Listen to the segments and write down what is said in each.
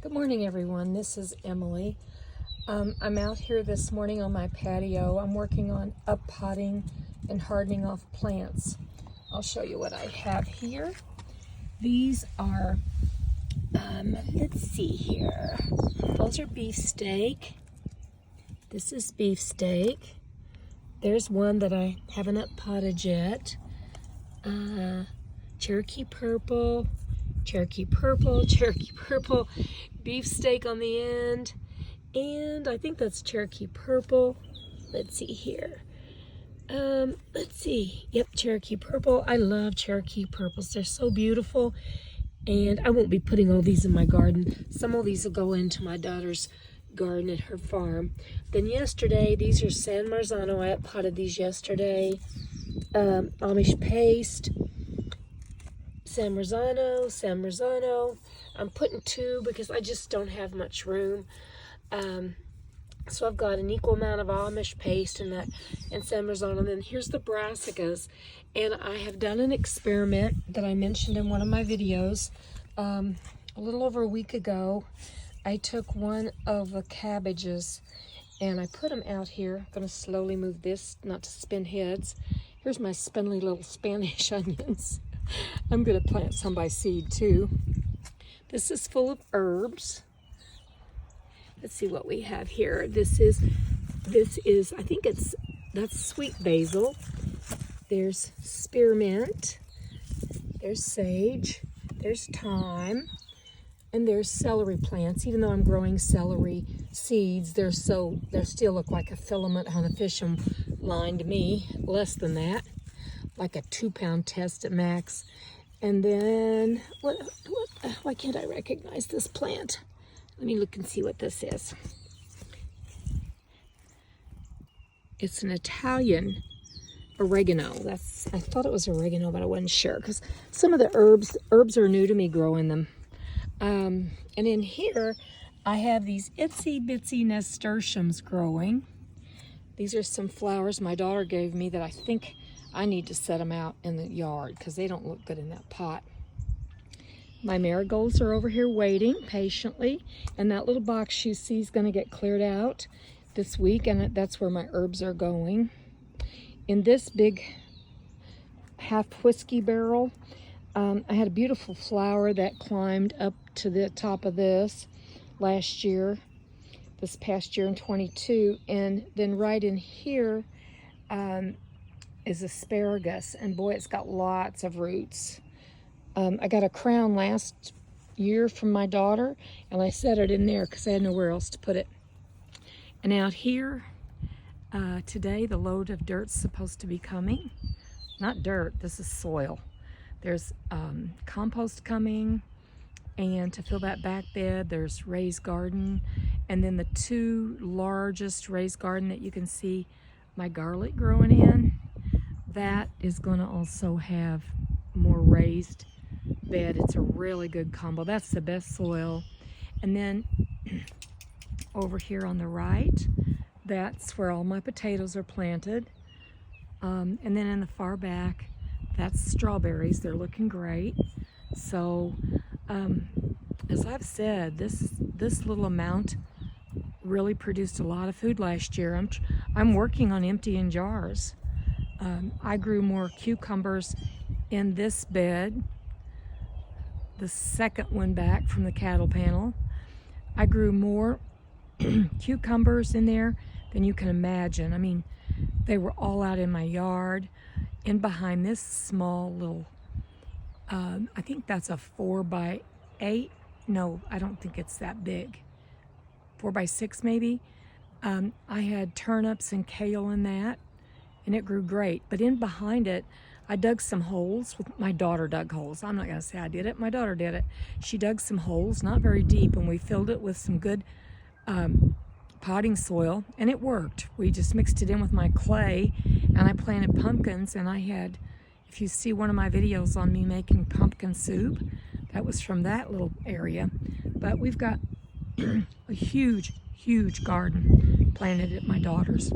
Good morning, everyone. This is Emily. I'm out here this morning on my patio. I'm working on uppotting and hardening off plants. I'll show you what I have here. These are, let's see here. Those are beefsteak. This is beefsteak. There's one that I haven't uppotted yet. Cherokee purple, Cherokee purple, Cherokee purple, beefsteak on the end, and I think that's Cherokee purple. Let's see here. Let's see. Yep, Cherokee purple. I love Cherokee purples. They're so beautiful, and I won't be putting all these in my garden. Some of these will go into my daughter's garden at her farm. Then yesterday, these are San Marzano. I uppotted these yesterday. Amish paste. San Marzano. I'm putting two because I just don't have much room. So I've got an equal amount of Amish paste and San Marzano. And then here's the brassicas. And I have done an experiment that I mentioned in one of my videos a little over a week ago. I took one of the cabbages and I put them out here. I'm going to slowly move this, not to spin heads. Here's my spindly little Spanish onions. I'm going to plant some by seed too. This is full of herbs. Let's see what we have here. This is I think that's sweet basil. There's spearmint. There's sage. There's thyme. And there's celery plants. Even though I'm growing celery seeds, they still look like a filament on a fishing line to me. Less than that. Like a 2-pound test at max. And then, why can't I recognize this plant? Let me look and see what this is. It's an Italian oregano. I thought it was oregano, but I wasn't sure because some of the herbs are new to me growing them. And in here, I have these itsy bitsy nasturtiums growing. These are some flowers my daughter gave me that I think I need to set them out in the yard because they don't look good in that pot. My marigolds are over here waiting patiently, and that little box you see is going to get cleared out this week, and that's where my herbs are going. In this big half whiskey barrel, I had a beautiful flower that climbed up to the top of this past year in 22, and then right in here is asparagus, and boy, it's got lots of roots. I got a crown last year from my daughter, and I set it in there because I had nowhere else to put it. And out here, today, the load of dirt's supposed to be coming. Not dirt, this is soil. There's compost coming, and to fill that back bed, there's raised garden, and then the two largest raised garden that you can see my garlic growing in, that is going to also have more raised bed. It's a really good combo. That's the best soil. And then over here on the right, that's where all my potatoes are planted. And then in the far back, that's strawberries. They're looking great. So as I've said, this little amount really produced a lot of food last year. I'm working on emptying jars. I grew more cucumbers in this bed, the second one back from the cattle panel. I grew more cucumbers in there than you can imagine. I mean, they were all out in my yard. In behind this small little, I think that's a 4x8. No, I don't think it's that big. 4x6 maybe. I had turnips and kale in that, and it grew great. But in behind it, I dug some holes. My daughter dug holes. I'm not going to say I did it. My daughter did it. She dug some holes, not very deep, and we filled it with some good potting soil, and it worked. We just mixed it in with my clay, and I planted pumpkins, and I had, if you see one of my videos on me making pumpkin soup, that was from that little area. But we've got a huge garden planted at my daughter's.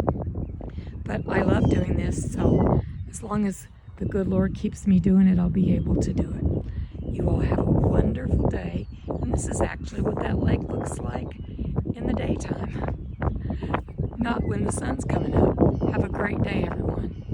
But I love doing this, so as long as the good Lord keeps me doing it, I'll be able to do it. You all have a wonderful day. And this is actually what that lake looks like in the daytime, not when the sun's coming up. Have a great day, everyone.